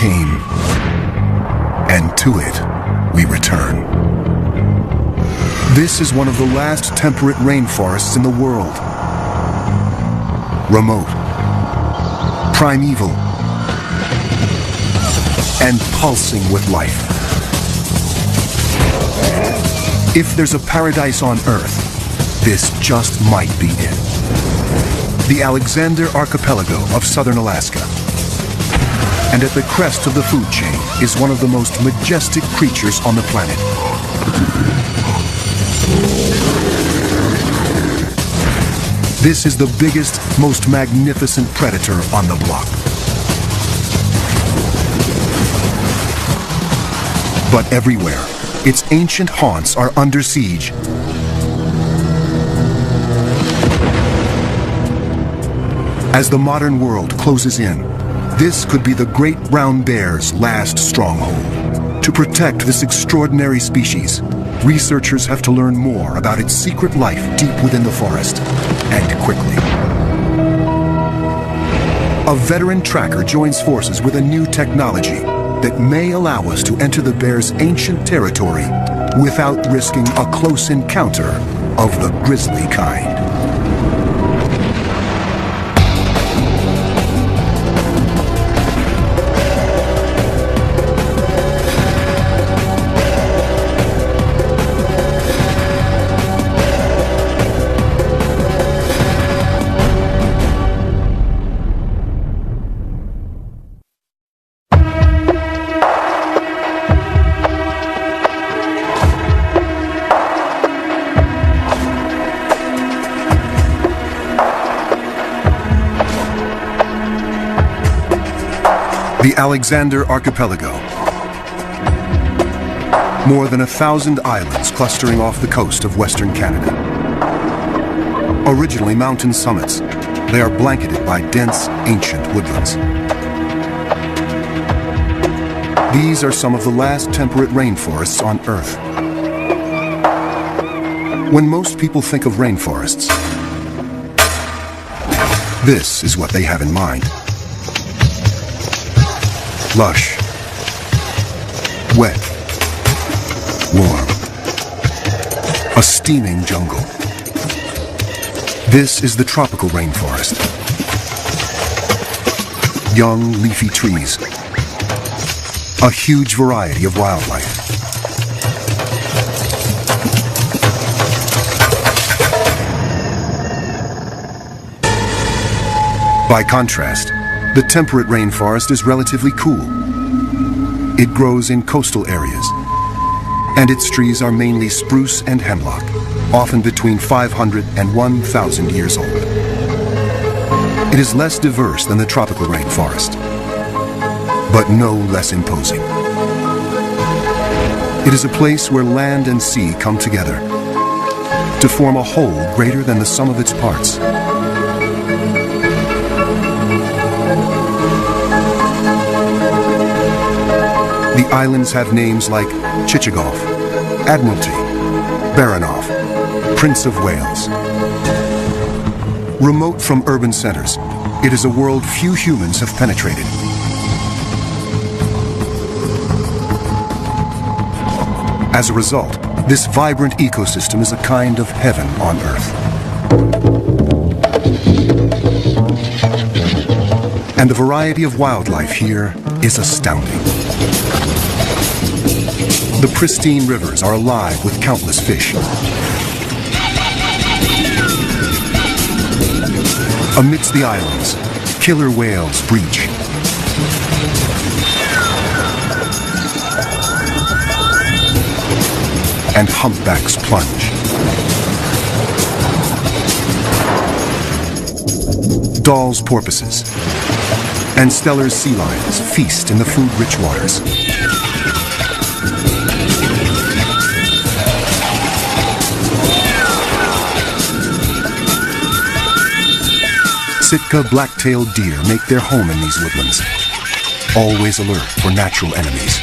came, and to it we return. This is one of the last temperate rainforests in the world. Remote, primeval, and pulsing with life. If there's a paradise on Earth, this just might be it. The Alexander Archipelago of southern Alaska. And at the crest of the food chain is one of the most majestic creatures on the planet. This is the biggest, most magnificent predator on the block. But everywhere, its ancient haunts are under siege. As the modern world closes in, this could be the great brown bear's last stronghold. To protect this extraordinary species, researchers have to learn more about its secret life deep within the forest, and quickly. A veteran tracker joins forces with a new technology that may allow us to enter the bear's ancient territory without risking a close encounter of the grizzly kind. The Alexander Archipelago. More than 1,000 islands clustering off the coast of Western Canada. Originally mountain summits, they are blanketed by dense, ancient woodlands. These are some of the last temperate rainforests on Earth. When most people think of rainforests, this is what they have in mind. Lush, wet, warm, a steaming jungle. This is the tropical rainforest. Young, leafy trees, a huge variety of wildlife. By contrast, the temperate rainforest is relatively cool. It grows in coastal areas, and its trees are mainly spruce and hemlock, often between 500 and 1,000 years old. It is less diverse than the tropical rainforest, but no less imposing. It is a place where land and sea come together to form a whole greater than the sum of its parts. The islands have names like Chichagof, Admiralty, Baranof, Prince of Wales. Remote from urban centers, it is a world few humans have penetrated. As a result, this vibrant ecosystem is a kind of heaven on Earth. And the variety of wildlife here is astounding. The pristine rivers are alive with countless fish. Amidst the islands, killer whales breach. And humpbacks plunge. Dall's porpoises and Steller's sea lions feast in the food-rich waters. Sitka black-tailed deer make their home in these woodlands, always alert for natural enemies.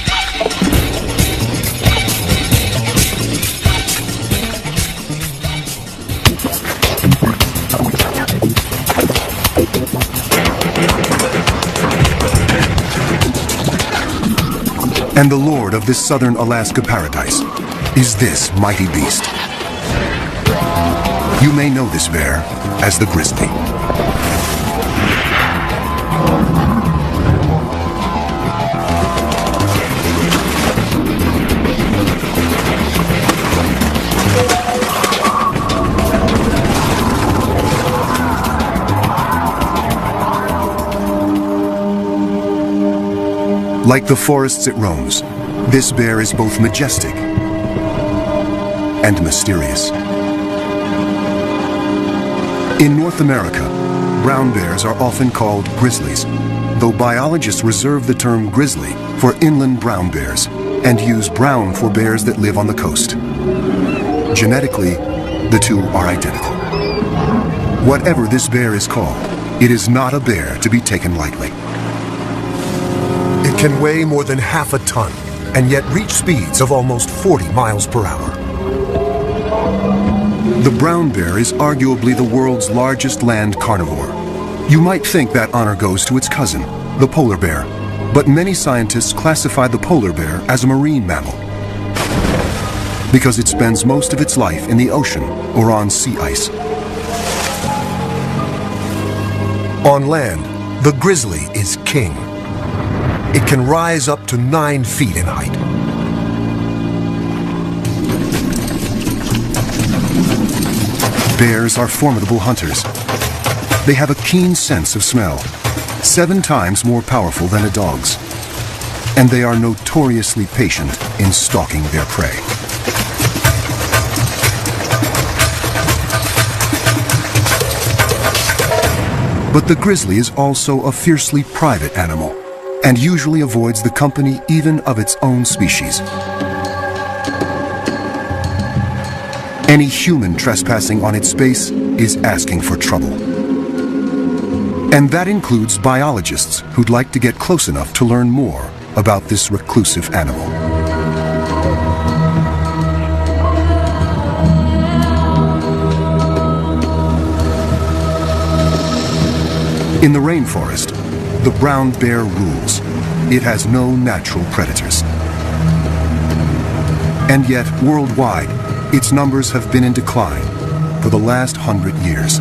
And the lord of this southern Alaska paradise is this mighty beast. You may know this bear as the grizzly. Like the forests it roams, this bear is both majestic and mysterious. In North America, brown bears are often called grizzlies, though biologists reserve the term grizzly for inland brown bears and use brown for bears that live on the coast. Genetically, the two are identical. Whatever this bear is called, it is not a bear to be taken lightly. It can weigh more than half a ton and yet reach speeds of almost 40 miles per hour. The brown bear is arguably the world's largest land carnivore. You might think that honor goes to its cousin, the polar bear, but many scientists classify the polar bear as a marine mammal because it spends most of its life in the ocean or on sea ice. On land, the grizzly is king. It can rise up to 9 feet in height. Bears are formidable hunters. They have a keen sense of smell, 7 times more powerful than a dog's. And they are notoriously patient in stalking their prey. But the grizzly is also a fiercely private animal, and usually avoids the company even of its own species. Any human trespassing on its space is asking for trouble. And that includes biologists who'd like to get close enough to learn more about this reclusive animal. In the rainforest, the brown bear rules. It has no natural predators. And yet, worldwide, its numbers have been in decline for the last 100 years.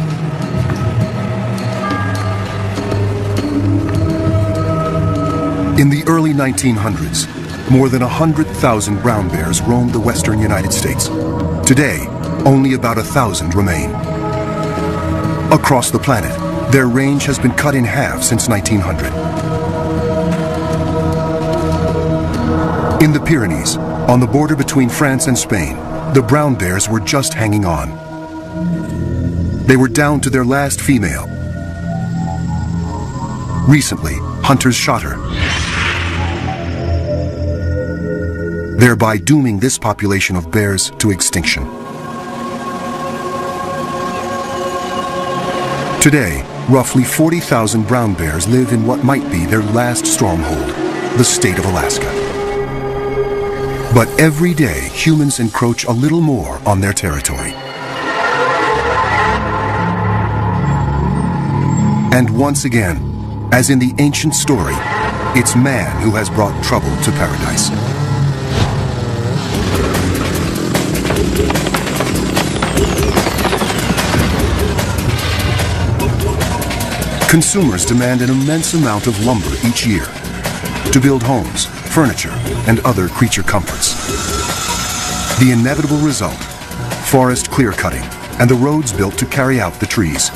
In the early 1900s, more than 100,000 brown bears roamed the western United States. Today, only about 1,000 remain. Across the planet, their range has been cut in half since 1900. In the Pyrenees, on the border between France and Spain, the brown bears were just hanging on. They were down to their last female. Recently, hunters shot her, thereby dooming this population of bears to extinction. Today, roughly 40,000 brown bears live in what might be their last stronghold, the state of Alaska. But every day, humans encroach a little more on their territory. And once again, as in the ancient story, it's man who has brought trouble to paradise. Consumers demand an immense amount of lumber each year to build homes, furniture, and other creature comforts. The inevitable result, forest clear-cutting and the roads built to carry out the trees.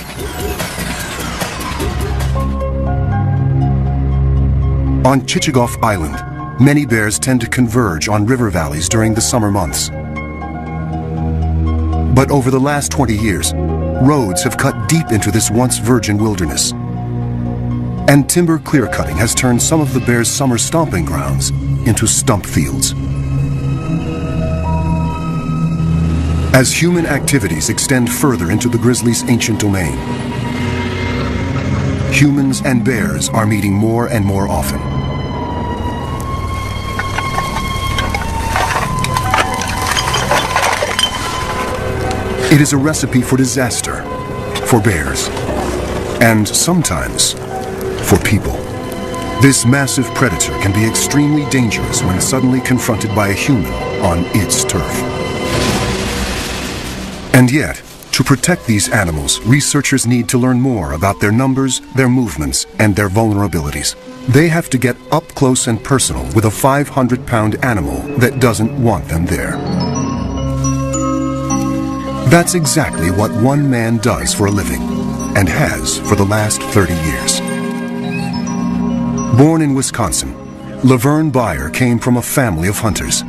On Chichagof Island, many bears tend to converge on river valleys during the summer months. But over the last 20 years, roads have cut deep into this once virgin wilderness. And timber clear-cutting has turned some of the bears' summer stomping grounds into stump fields. As human activities extend further into the grizzly's ancient domain, humans and bears are meeting more and more often. It is a recipe for disaster, for bears, and sometimes for people. This massive predator can be extremely dangerous when suddenly confronted by a human on its turf. And yet, to protect these animals, researchers need to learn more about their numbers, their movements, and their vulnerabilities. They have to get up close and personal with a 500-pound animal that doesn't want them there. That's exactly what one man does for a living, and has for the last 30 years. Born in Wisconsin, Laverne Byer came from a family of hunters.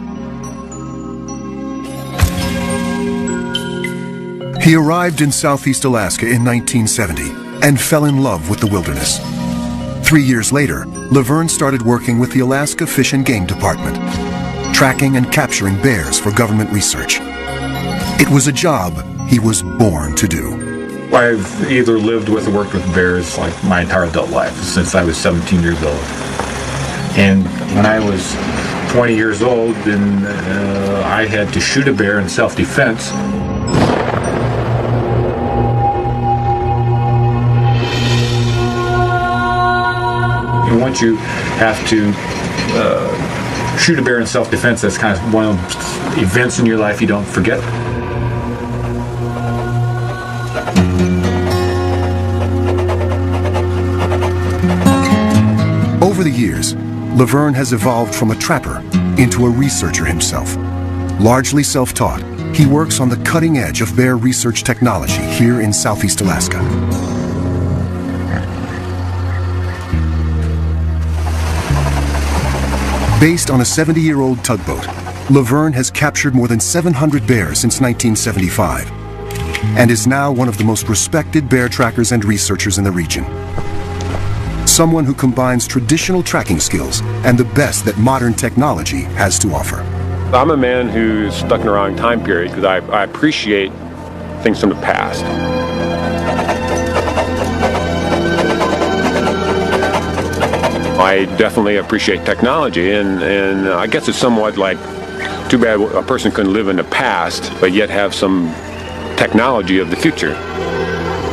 He arrived in Southeast Alaska in 1970 and fell in love with the wilderness. 3 years later, Laverne started working with the Alaska Fish and Game Department, tracking and capturing bears for government research. It was a job he was born to do. I've either lived with or worked with bears like my entire adult life, since I was 17 years old. And when I was 20 years old, then I had to shoot a bear in self-defense. And once you have to shoot a bear in self-defense, that's kind of one of those events in your life you don't forget. Over the years, Laverne has evolved from a trapper into a researcher himself. Largely self-taught, he works on the cutting edge of bear research technology here in Southeast Alaska. Based on a 70-year-old tugboat, Laverne has captured more than 700 bears since 1975 and is now one of the most respected bear trackers and researchers in the region. Someone who combines traditional tracking skills and the best that modern technology has to offer. I'm a man who's stuck in the wrong time period because I appreciate things from the past. I definitely appreciate technology, and I guess it's somewhat like, too bad a person couldn't live in the past, but yet have some technology of the future.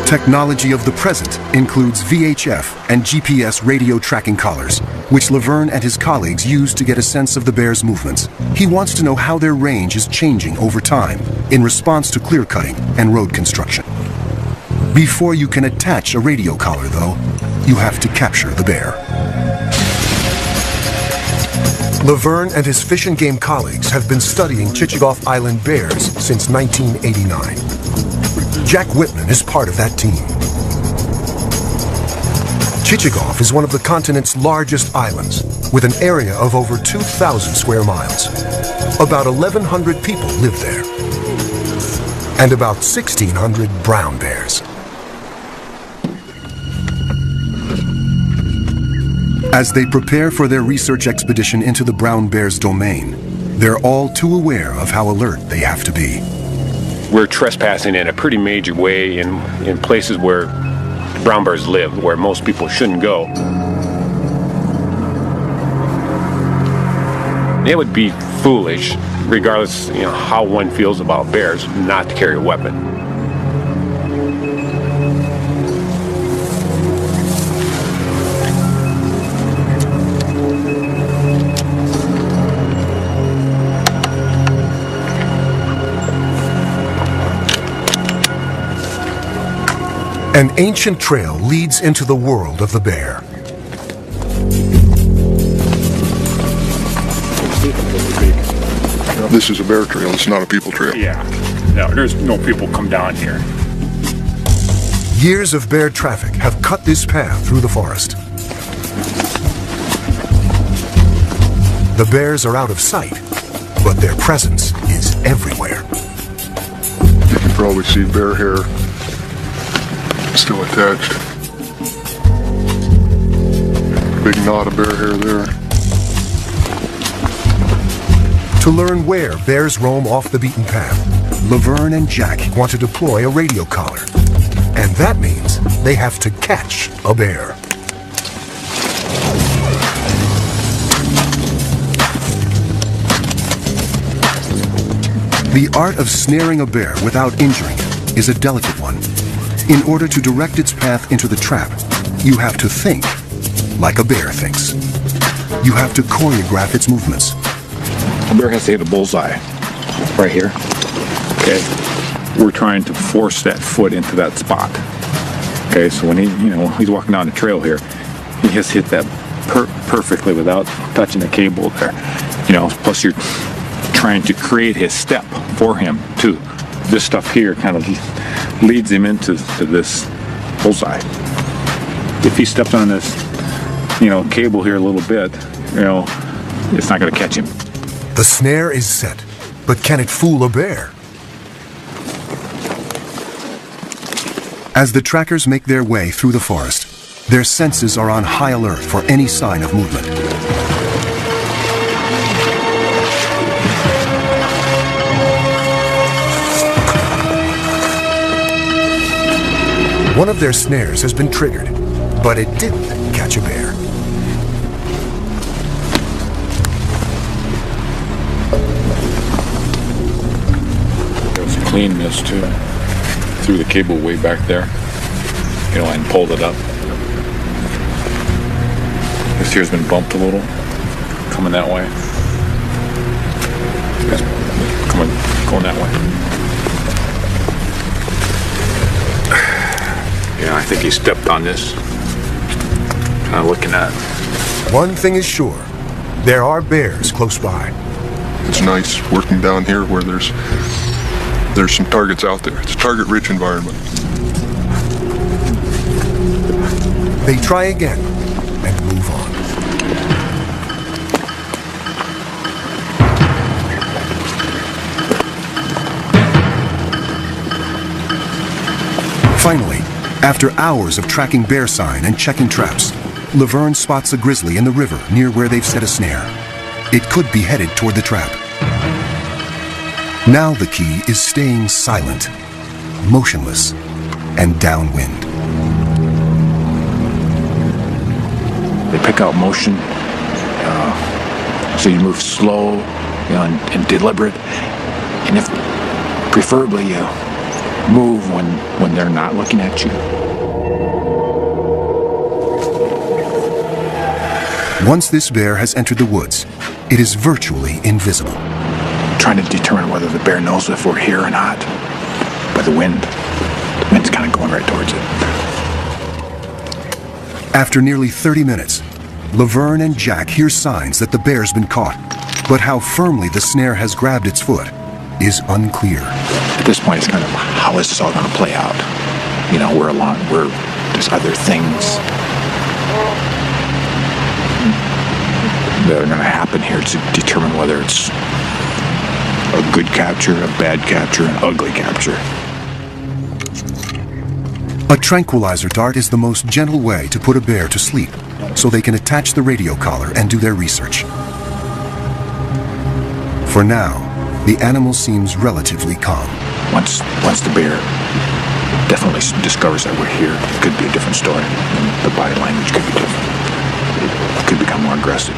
Technology of the present includes VHF and GPS radio tracking collars, which Laverne and his colleagues use to get a sense of the bear's movements. He wants to know how their range is changing over time in response to clear cutting and road construction. Before you can attach a radio collar, though, you have to capture the bear. Laverne and his Fish and Game colleagues have been studying Chichagof Island bears since 1989. Jack Whitman is part of that team. Chichagof is one of the continent's largest islands, with an area of over 2,000 square miles. About 1,100 people live there, and about 1,600 brown bears. As they prepare for their research expedition into the brown bear's domain, they're all too aware of how alert they have to be. We're trespassing in a pretty major way in places where brown bears live, where most people shouldn't go. It would be foolish, regardless how one feels about bears, not to carry a weapon. An ancient trail leads into the world of the bear. This is a bear trail, it's not a people trail. Yeah, no, there's no people come down here. Years of bear traffic have cut this path through the forest. The bears are out of sight, but their presence is everywhere. You can probably see bear hair still attached. Big knot of bear hair there. To learn where bears roam off the beaten path, Laverne and Jack want to deploy a radio collar. And that means they have to catch a bear. The art of snaring a bear without injuring it is a delicate one. In order to direct its path into the trap, you have to think like a bear thinks. You have to choreograph its movements. A bear has to hit a bullseye right here. Okay, we're trying to force that foot into that spot. Okay, so when he's walking down the trail here, he has hit that perfectly without touching the cable there. Plus you're trying to create his step for him too. This stuff here kind of leads him into this bullseye. If he steps on this, cable here a little bit, it's not going to catch him. The snare is set, but can it fool a bear? As the trackers make their way through the forest, their senses are on high alert for any sign of movement. One of their snares has been triggered, but it didn't catch a bear. There's clean mist too. Threw the cable way back there, and pulled it up. This here's been bumped a little, coming that way. Going that way. Yeah, I think he stepped on this. Kind of looking at it. One thing is sure, there are bears close by. It's nice working down here where there's some targets out there. It's a target-rich environment. They try again and move on. Finally, after hours of tracking bear sign and checking traps, Laverne spots a grizzly in the river near where they've set a snare. It could be headed toward the trap. Now the key is staying silent, motionless, and downwind. They pick out motion, so you move slow, and deliberate, and if preferably you move when they're not looking at you. Once this bear has entered the woods, it is virtually invisible. Trying to determine whether the bear knows if we're here or not by the wind. The wind's kind of going right towards it. After nearly 30 minutes, Laverne and Jack hear signs that the bear's been caught, but how firmly the snare has grabbed its foot is unclear. At this point, it's kind of, how is this all going to play out? There's other things that are going to happen here to determine whether it's a good capture, a bad capture, an ugly capture. A tranquilizer dart is the most gentle way to put a bear to sleep, so they can attach the radio collar and do their research. For now, the animal seems relatively calm. Once the bear definitely discovers that we're here, it could be a different story. The body language could be different. It could become more aggressive.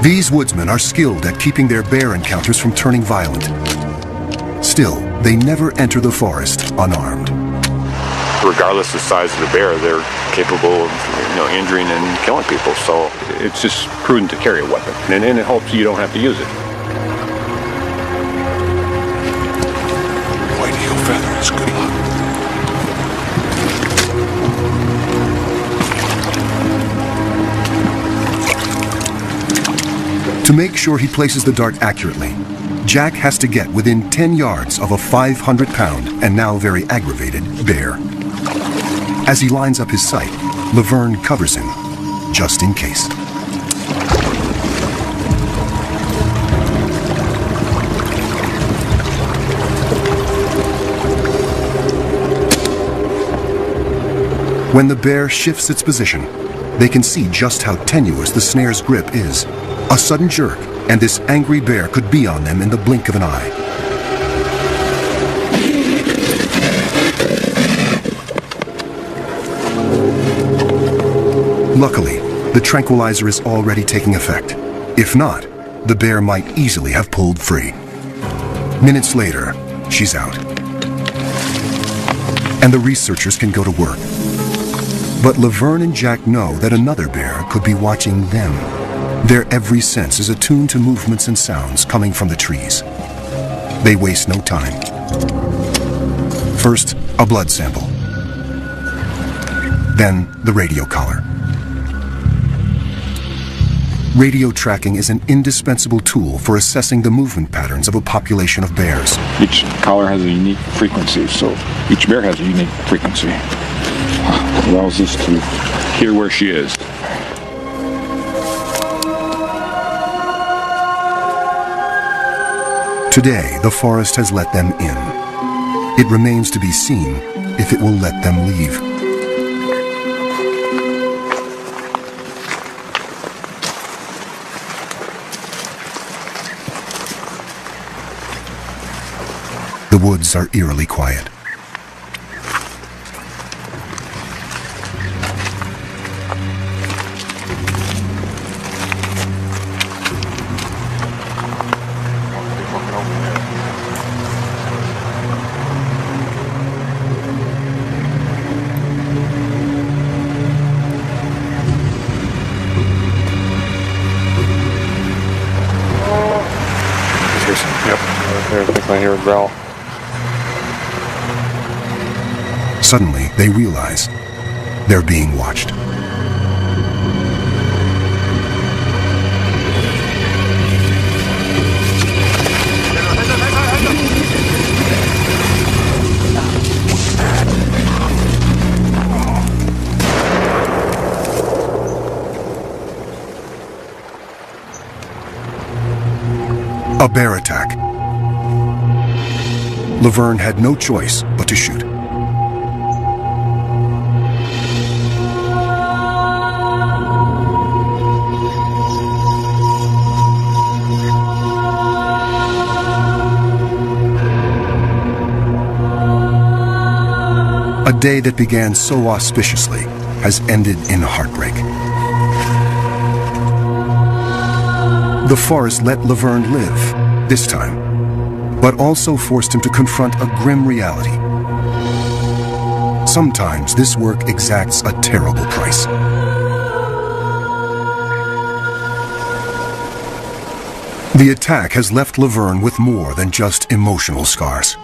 These woodsmen are skilled at keeping their bear encounters from turning violent. Still, they never enter the forest unarmed. Regardless of the size of the bear, they're capable of injuring and killing people. So it's just prudent to carry a weapon, and it hopes you don't have to use it. White heel feathers, good luck. To make sure he places the dart accurately, Jack has to get within 10 yards of a 500-pound and now very aggravated bear. As he lines up his sight, Laverne covers him, just in case. When the bear shifts its position, they can see just how tenuous the snare's grip is. A sudden jerk, and this angry bear could be on them in the blink of an eye. Luckily, the tranquilizer is already taking effect. If not, the bear might easily have pulled free. Minutes later, she's out. And the researchers can go to work. But Laverne and Jack know that another bear could be watching them. Their every sense is attuned to movements and sounds coming from the trees. They waste no time. First, a blood sample. Then, the radio collar. Radio tracking is an indispensable tool for assessing the movement patterns of a population of bears. Each collar has a unique frequency, so each bear has a unique frequency. It allows us to Hear where she is. Today, the forest has let them in. It remains to be seen if it will let them leave. The woods are eerily quiet. I hear a growl. Suddenly, they realize they're being watched. A bear attack. Laverne had no choice but to shoot. A day that began so auspiciously has ended in heartbreak. The forest let Laverne live, this time, but also forced him to confront a grim reality. Sometimes this work exacts a terrible price. The attack has left Laverne with more than just emotional scars.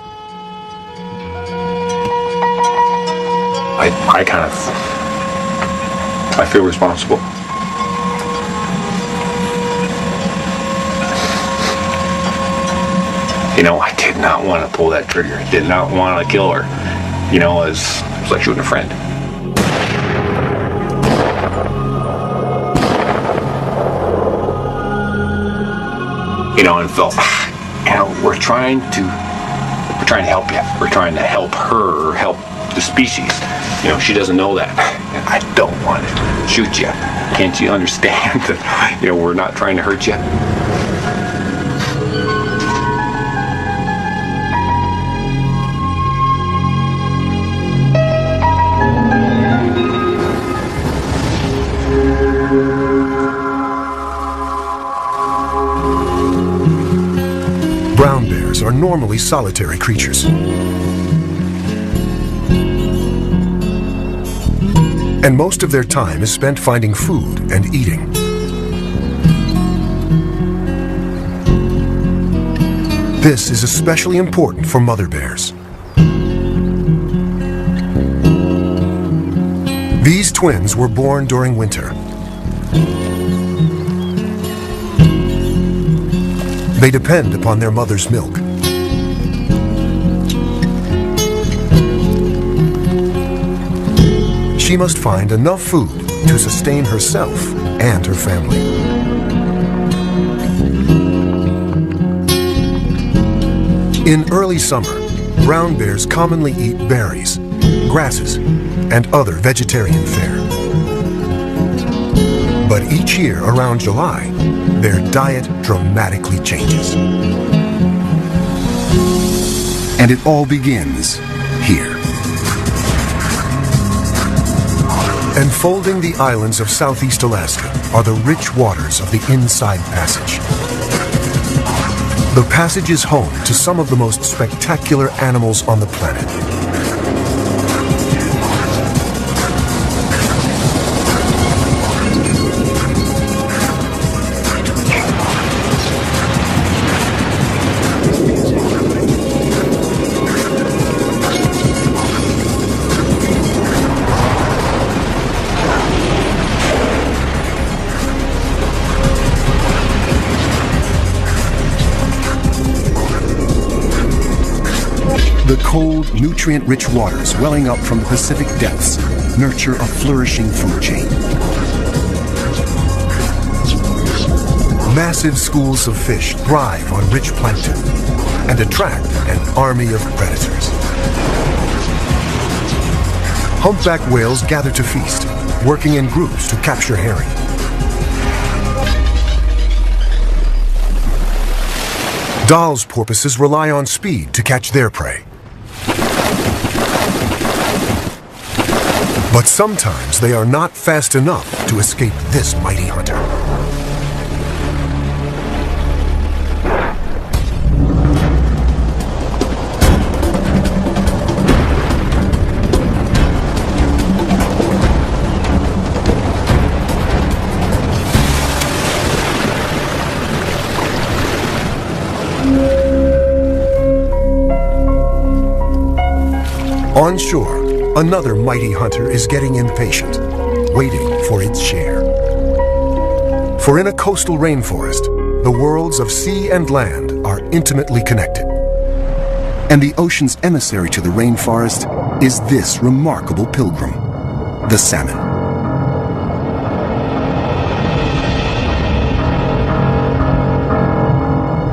I feel responsible. You know, I did not want to pull that trigger. I did not want to kill her. You know, it was like shooting a friend. You know, and felt, you know, we're trying to help you. We're trying to help her, help the species. You know, she doesn't know that. And I don't want to shoot you. Can't you understand that, you know, we're not trying to hurt you? Brown bears are normally solitary creatures. And most of their time is spent finding food and eating. This is especially important for mother bears. These twins were born during winter. They depend upon their mother's milk. She must find enough food to sustain herself and her family. In early summer, brown bears commonly eat berries, grasses, and other vegetarian fare. But each year around July, their diet dramatically changes. And it all begins here. Enfolding the islands of southeast Alaska are the rich waters of the Inside Passage. The passage is home to some of the most spectacular animals on the planet. The cold, nutrient-rich waters welling up from the Pacific depths nurture a flourishing food chain. Massive schools of fish thrive on rich plankton and attract an army of predators. Humpback whales gather to feast, working in groups to capture herring. Dall's porpoises rely on speed to catch their prey. But sometimes they are not fast enough to escape this mighty hunter. On shore, another mighty hunter is getting impatient, waiting for its share. For in a coastal rainforest, the worlds of sea and land are intimately connected. And the ocean's emissary to the rainforest is this remarkable pilgrim, the salmon.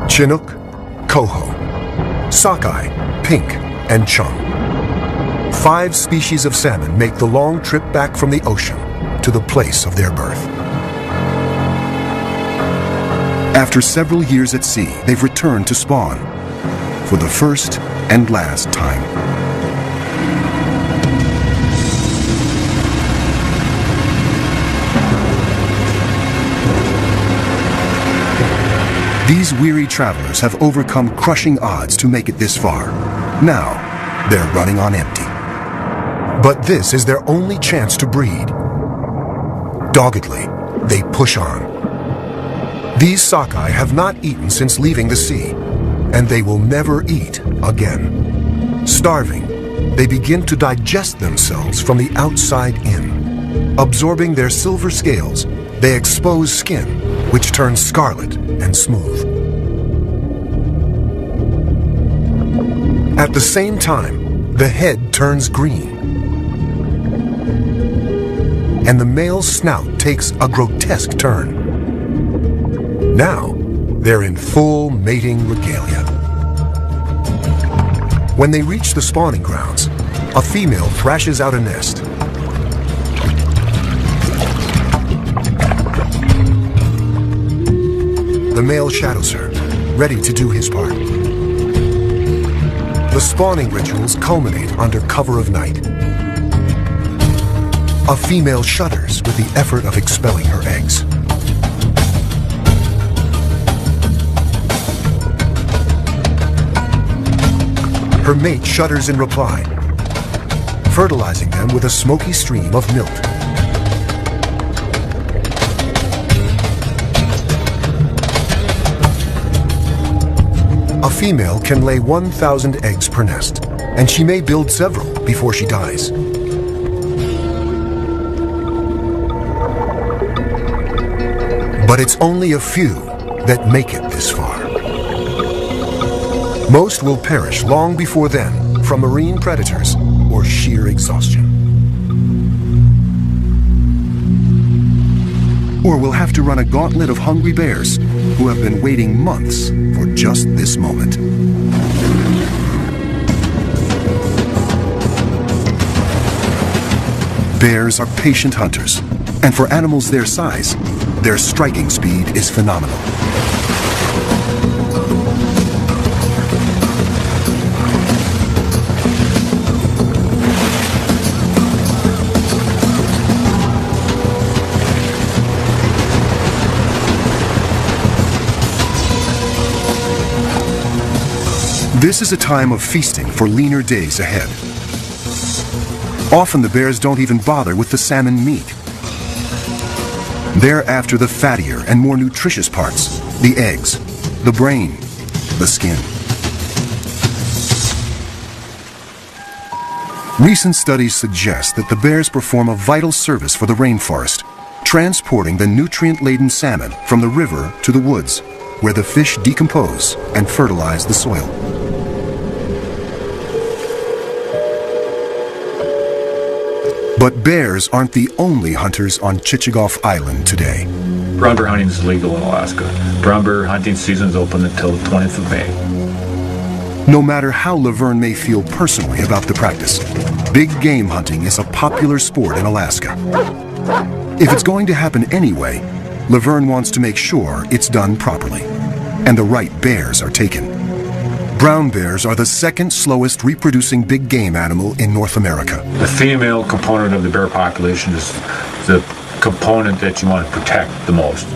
Chinook, coho, sockeye, pink, and chum. 5 species of salmon make the long trip back from the ocean to the place of their birth. After several years at sea, they've returned to spawn for the first and last time. These weary travelers have overcome crushing odds to make it this far. Now, they're running on empty. But this is their only chance to breed. Doggedly, they push on. These sockeye have not eaten since leaving the sea, and they will never eat again. Starving, they begin to digest themselves from the outside in. Absorbing their silver scales, they expose skin, which turns scarlet and smooth. At the same time, the head turns green, and the male's snout takes a grotesque turn. Now, they're in full mating regalia. When they reach the spawning grounds, a female thrashes out a nest. The male shadows her, ready to do his part. The spawning rituals culminate under cover of night. A female shudders with the effort of expelling her eggs. Her mate shudders in reply, fertilizing them with a smoky stream of milk. A female can lay 1,000 eggs per nest, and she may build several before she dies. But it's only a few that make it this far. Most will perish long before then from marine predators or sheer exhaustion. Or we'll have to run a gauntlet of hungry bears who have been waiting months for just this moment. Bears are patient hunters, and for animals their size, their striking speed is phenomenal. This is a time of feasting for leaner days ahead. Often the bears don't even bother with the salmon meat. They're after the fattier and more nutritious parts, the eggs, the brain, the skin. Recent studies suggest that the bears perform a vital service for the rainforest, transporting the nutrient-laden salmon from the river to the woods, where the fish decompose and fertilize the soil. But bears aren't the only hunters on Chichagof Island today. Brown bear hunting is legal in Alaska. Brown bear hunting season is open until the 20th of May. No matter how Laverne may feel personally about the practice, big game hunting is a popular sport in Alaska. If it's going to happen anyway, Laverne wants to make sure it's done properly, and the right bears are taken. Brown bears are the second slowest reproducing big game animal in North America. The female component of the bear population is the component that you want to protect the most.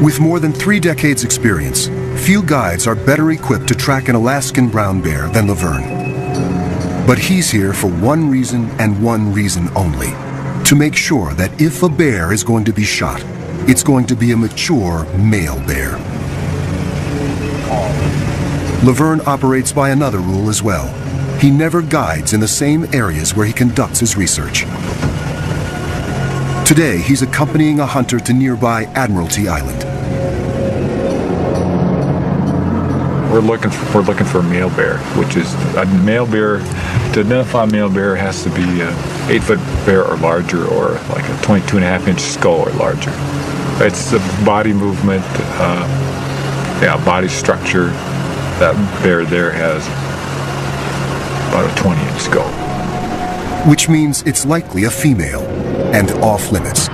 With more than 3 decades experience, few guides are better equipped to track an Alaskan brown bear than Laverne. But he's here for one reason and one reason only: to make sure that if a bear is going to be shot, it's going to be a mature male bear. Laverne operates by another rule as well. He never guides in the same areas where he conducts his research. Today, he's accompanying a hunter to nearby Admiralty Island. We're looking for a male bear, which is a male bear. To identify a male bear has to be an 8-foot bear or larger, or like a 22.5-inch skull or larger. It's the body movement, body structure. That bear there has about a 20-inch skull. Which means it's likely a female and off limits.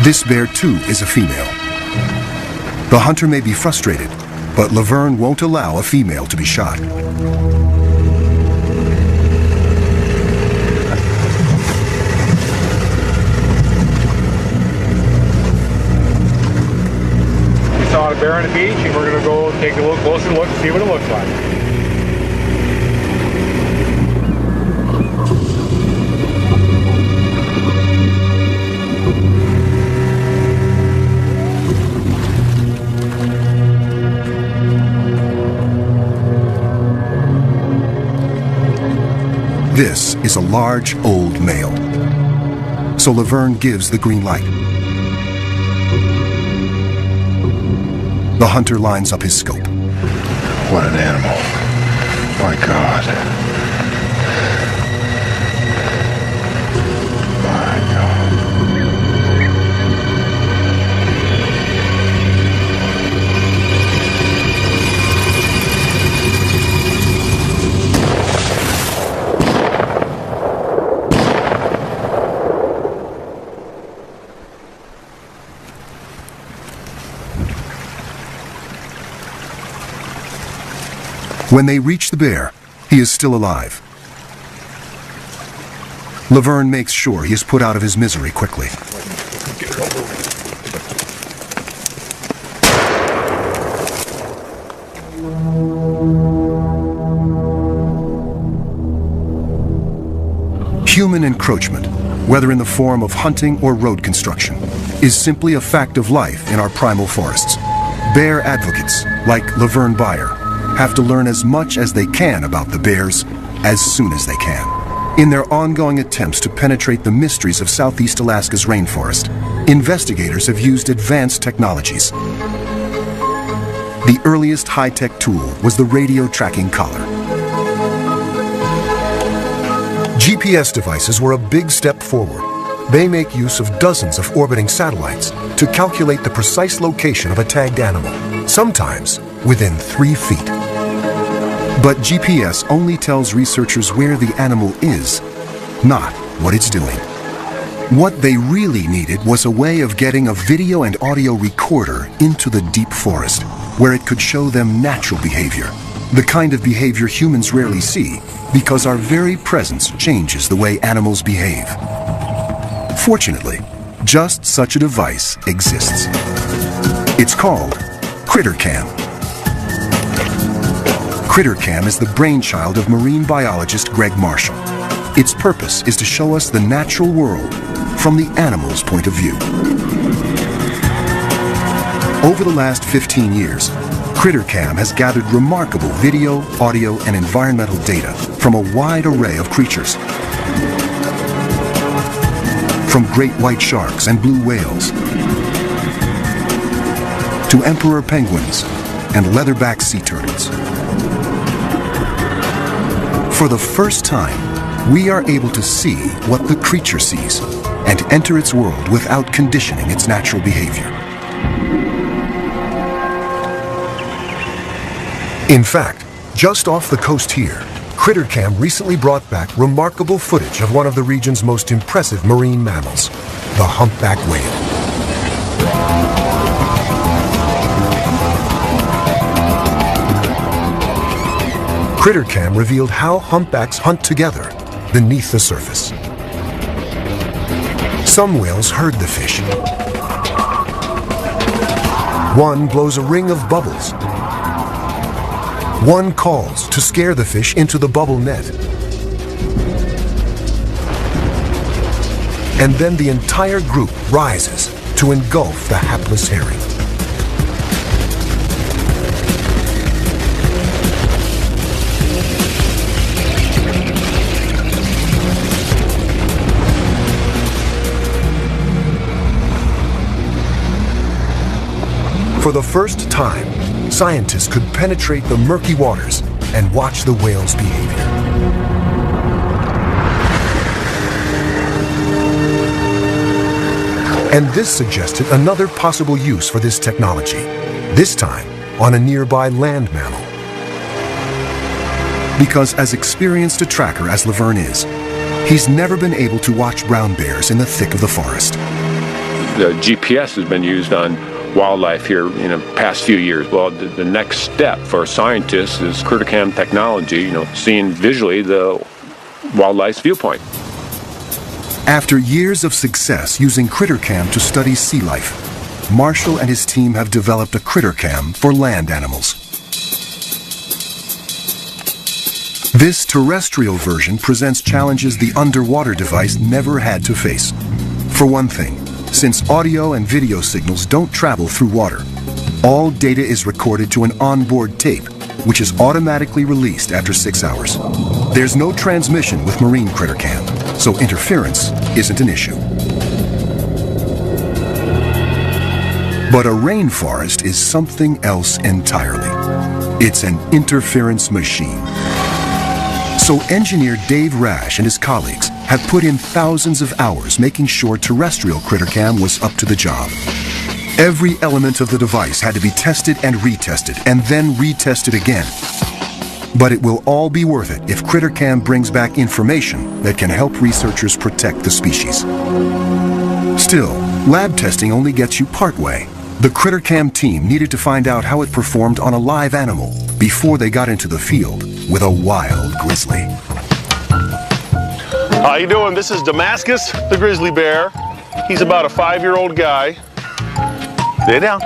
This bear too is a female. The hunter may be frustrated, but Laverne won't allow a female to be shot. We saw a bear on the beach, and we're going to go take a little closer look and see what it looks like. This is a large, old male. So Laverne gives the green light. The hunter lines up his scope. What an animal. My God. My God. When they reach the bear, he is still alive. Laverne makes sure he is put out of his misery quickly. Human encroachment, whether in the form of hunting or road construction, is simply a fact of life in our primal forests. Bear advocates, like Laverne Beyer, have to learn as much as they can about the bears as soon as they can. In their ongoing attempts to penetrate the mysteries of Southeast Alaska's rainforest, investigators have used advanced technologies. The earliest high-tech tool was the radio tracking collar. GPS devices were a big step forward. They make use of dozens of orbiting satellites to calculate the precise location of a tagged animal, sometimes within 3 feet. But GPS only tells researchers where the animal is, not what it's doing. What they really needed was a way of getting a video and audio recorder into the deep forest, where it could show them natural behavior, the kind of behavior humans rarely see, because our very presence changes the way animals behave. Fortunately, just such a device exists. It's called CritterCam. CritterCam is the brainchild of marine biologist Greg Marshall. Its purpose is to show us the natural world from the animal's point of view. Over the last 15 years, CritterCam has gathered remarkable video, audio, and environmental data from a wide array of creatures. From great white sharks and blue whales to emperor penguins and leatherback sea turtles. For the first time, we are able to see what the creature sees and enter its world without conditioning its natural behavior. In fact, just off the coast here, CritterCam recently brought back remarkable footage of one of the region's most impressive marine mammals, the humpback whale. CritterCam revealed how humpbacks hunt together beneath the surface. Some whales herd the fish. One blows a ring of bubbles. One calls to scare the fish into the bubble net. And then the entire group rises to engulf the hapless herring. For the first time, scientists could penetrate the murky waters and watch the whale's behavior. And this suggested another possible use for this technology, this time on a nearby land mammal. Because as experienced a tracker as Laverne is, he's never been able to watch brown bears in the thick of the forest. The GPS has been used on wildlife here in the past few years. Well, the next step for scientists is CritterCam technology, seeing visually the wildlife's viewpoint. After years of success using CritterCam to study sea life, Marshall and his team have developed a CritterCam for land animals. This terrestrial version presents challenges the underwater device never had to face. For one thing, since audio and video signals don't travel through water, all data is recorded to an onboard tape, which is automatically released after 6 hours. There's no transmission with marine CritterCam, so interference isn't an issue. But a rainforest is something else entirely. It's an interference machine. So engineer Dave Rash and his colleagues have put in thousands of hours making sure terrestrial CritterCam was up to the job. Every element of the device had to be tested and retested, and then retested again. But it will all be worth it if CritterCam brings back information that can help researchers protect the species. Still, lab testing only gets you partway. The CritterCam team needed to find out how it performed on a live animal before they got into the field with a wild grizzly. How you doing? This is Damascus, the grizzly bear. He's about a 5-year-old guy. Lay down,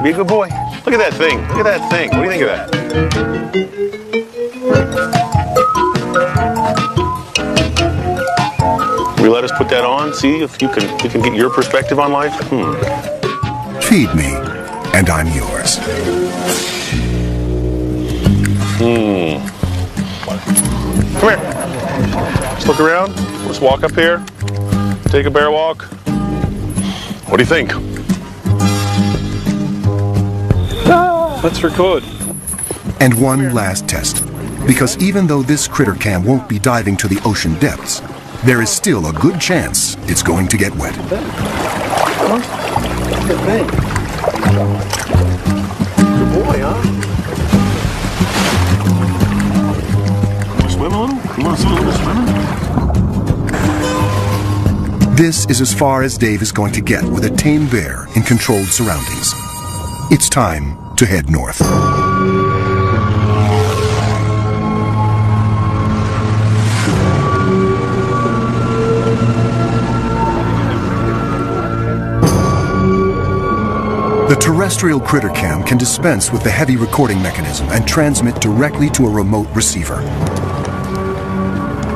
be a good boy. Look at that thing, look at that thing. What do you think of that? Will you let us put that on, see if we can get your perspective on life? Feed me, and I'm yours. Come here. Let's look around. Let's walk up here. Take a bear walk. What do you think? Let's record. And one last test. Because even though this CritterCam won't be diving to the ocean depths, there is still a good chance it's going to get wet. Good boy, huh? Swim a little? You want to see a little swimming? This is as far as Dave is going to get with a tame bear in controlled surroundings. It's time to head north. The terrestrial CritterCam can dispense with the heavy recording mechanism and transmit directly to a remote receiver.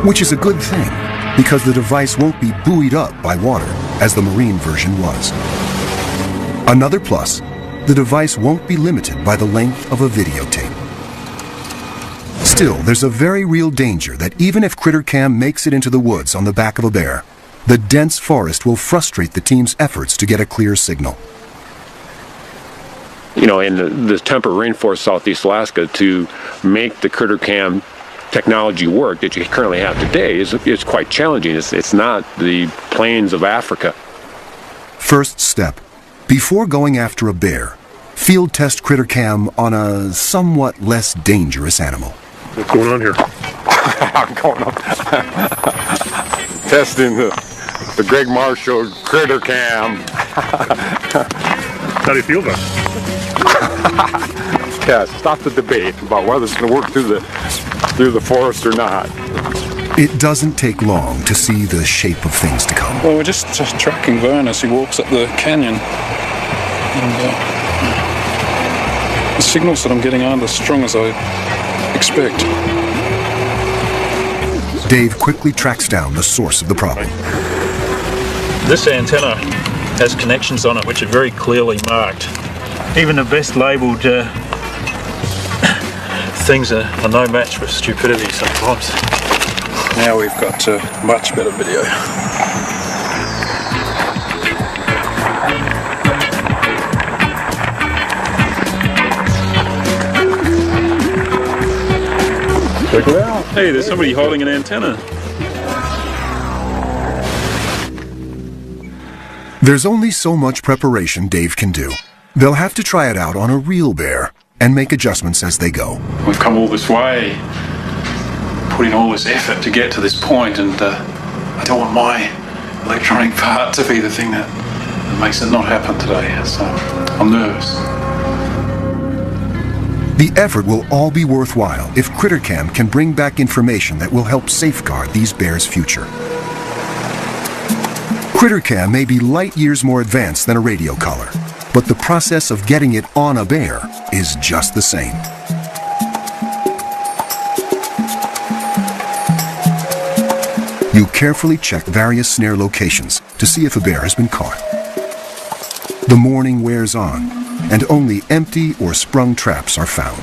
Which is a good thing, because the device won't be buoyed up by water, as the marine version was. Another plus, the device won't be limited by the length of a videotape. Still, there's a very real danger that even if Critter Cam makes it into the woods on the back of a bear, the dense forest will frustrate the team's efforts to get a clear signal. You know, in the temperate rainforest Southeast Alaska, to make the Critter Cam technology work that you currently have today is quite challenging. It's not the plains of Africa. First step, before going after a bear, field test Critter Cam on a somewhat less dangerous animal. What's going on here? I'm going up. Testing the Greg Marshall Critter Cam. How do you feel about it? Yeah, stop the debate about whether it's going to work through the forest or not. It doesn't take long to see the shape of things to come. Well, we're just tracking Vern as he walks up the canyon. And the signals that I'm getting aren't as strong as I expect. Dave quickly tracks down the source of the problem. This antenna has connections on it which are very clearly marked. Even the best labelled things are no match for stupidity sometimes. Now we've got much better video. Check it out. Hey, there's somebody holding an antenna. There's only so much preparation Dave can do. They'll have to try it out on a real bear and make adjustments as they go. We've come all this way, put in all this effort to get to this point, and I don't want my electronic part to be the thing that makes it not happen today, so I'm nervous. The effort will all be worthwhile if Critter Cam can bring back information that will help safeguard these bears' future. Critter Cam may be light years more advanced than a radio collar, but the process of getting it on a bear is just the same. You carefully check various snare locations to see if a bear has been caught. The morning wears on, and only empty or sprung traps are found.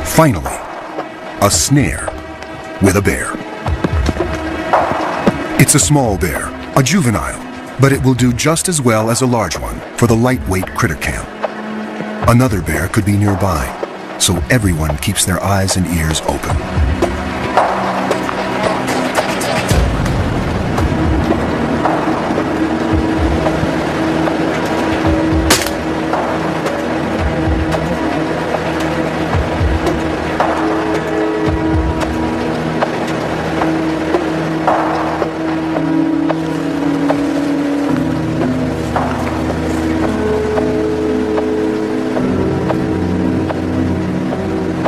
Finally, a snare with a bear. It's a small bear, a juvenile, but it will do just as well as a large one for the lightweight Critter Cam. Another bear could be nearby, so everyone keeps their eyes and ears open.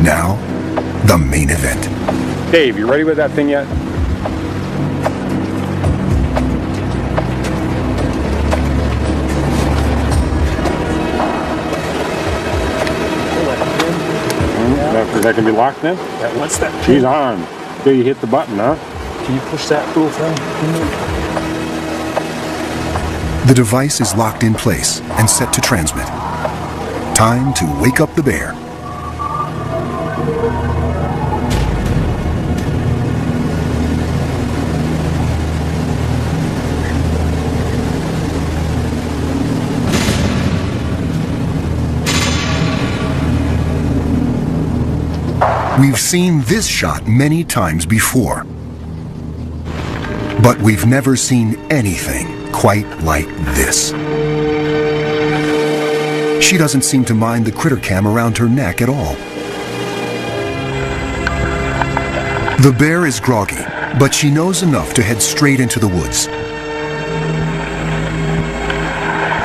Now, the main event. Dave, you ready with that thing yet? That can be locked then? What's that? She's on. Till you hit the button, huh? Can you push that little thing? The device is locked in place and set to transmit. Time to wake up the bear. We've seen this shot many times before, but we've never seen anything quite like this. She doesn't seem to mind the Critter Cam around her neck at all. The bear is groggy, but she knows enough to head straight into the woods.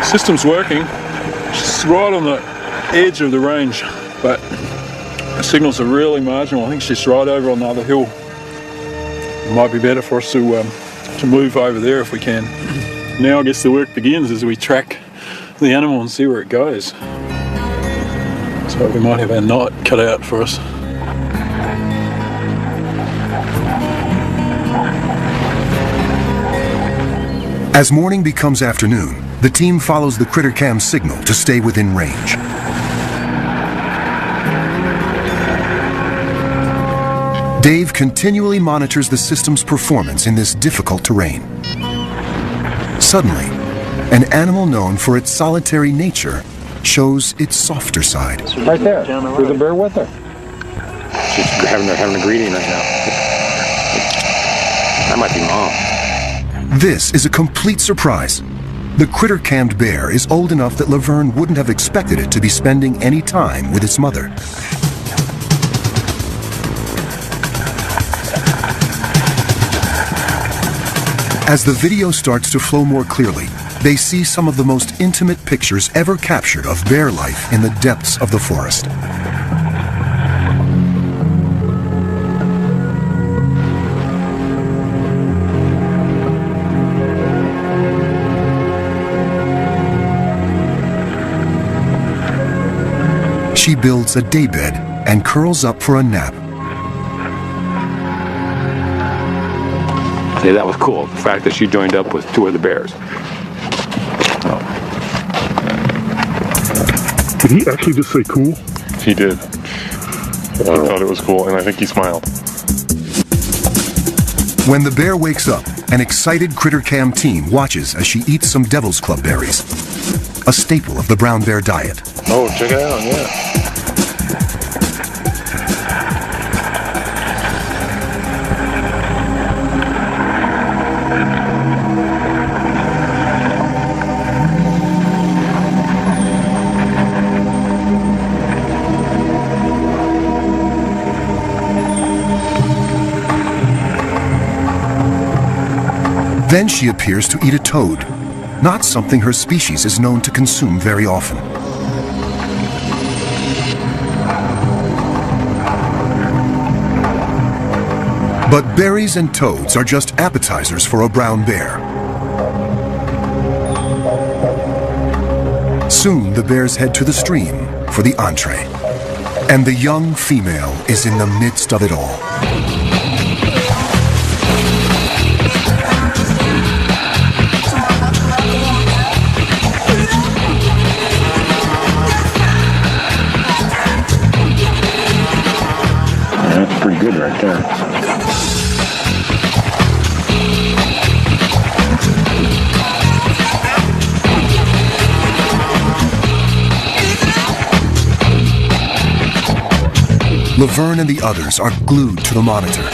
System's working. She's right on the edge of the range, but the signals are really marginal. I think she's right over on the other hill. It might be better for us to move over there if we can. Now I guess the work begins as we track the animal and see where it goes. So we might have our night cut out for us. As morning becomes afternoon, the team follows the Critter Cam signal to stay within range. Dave continually monitors the system's performance in this difficult terrain. Suddenly, an animal known for its solitary nature shows its softer side. Right there. There's a bear with her. She's having a greeting right now. That might be Mom. This is a complete surprise. The critter-cammed bear is old enough that Laverne wouldn't have expected it to be spending any time with its mother. As the video starts to flow more clearly, they see some of the most intimate pictures ever captured of bear life in the depths of the forest. She builds a daybed and curls up for a nap. See, that was cool. The fact that she joined up with two other bears. Did he actually just say cool? He did. He thought it was cool, and I think he smiled. When the bear wakes up, an excited Critter Cam team watches as she eats some Devil's Club berries, a staple of the brown bear diet. Oh, check it out, yeah. Then she appears to eat a toad, not something her species is known to consume very often. But berries and toads are just appetizers for a brown bear. Soon the bears head to the stream for the entree, and the young female is in the midst of it all. That's pretty good right there. Laverne and the others are glued to the monitor.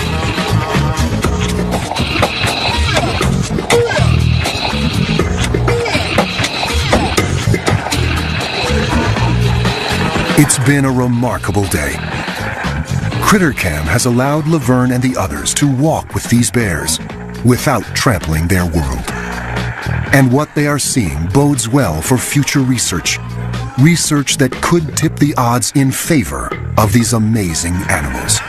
It's been a remarkable day. CritterCam has allowed Laverne and the others to walk with these bears without trampling their world. And what they are seeing bodes well for future research. Research that could tip the odds in favor of these amazing animals.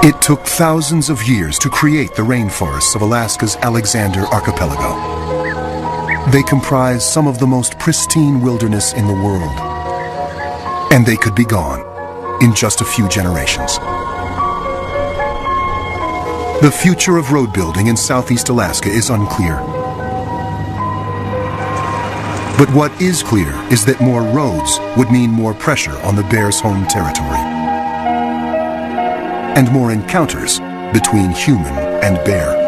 It took thousands of years to create the rainforests of Alaska's Alexander Archipelago. They comprise some of the most pristine wilderness in the world. And they could be gone in just a few generations. The future of road building in southeast Alaska is unclear. But what is clear is that more roads would mean more pressure on the bear's home territory. And more encounters between human and bear.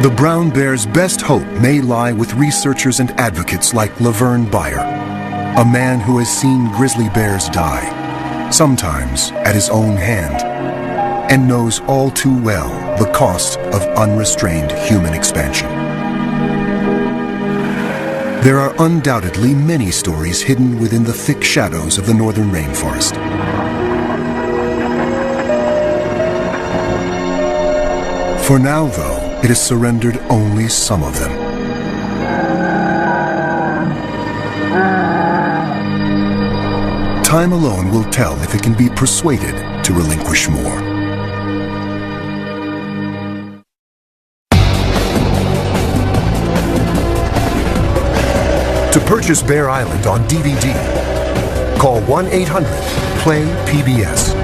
The brown bear's best hope may lie with researchers and advocates like Laverne Beyer, a man who has seen grizzly bears die, sometimes at his own hand, and knows all too well the cost of unrestrained human expansion. There are undoubtedly many stories hidden within the thick shadows of the northern rainforest. For now, though, it has surrendered only some of them. Time alone will tell if it can be persuaded to relinquish more. To purchase Bear Island on DVD, call 1-800-PLAY-PBS.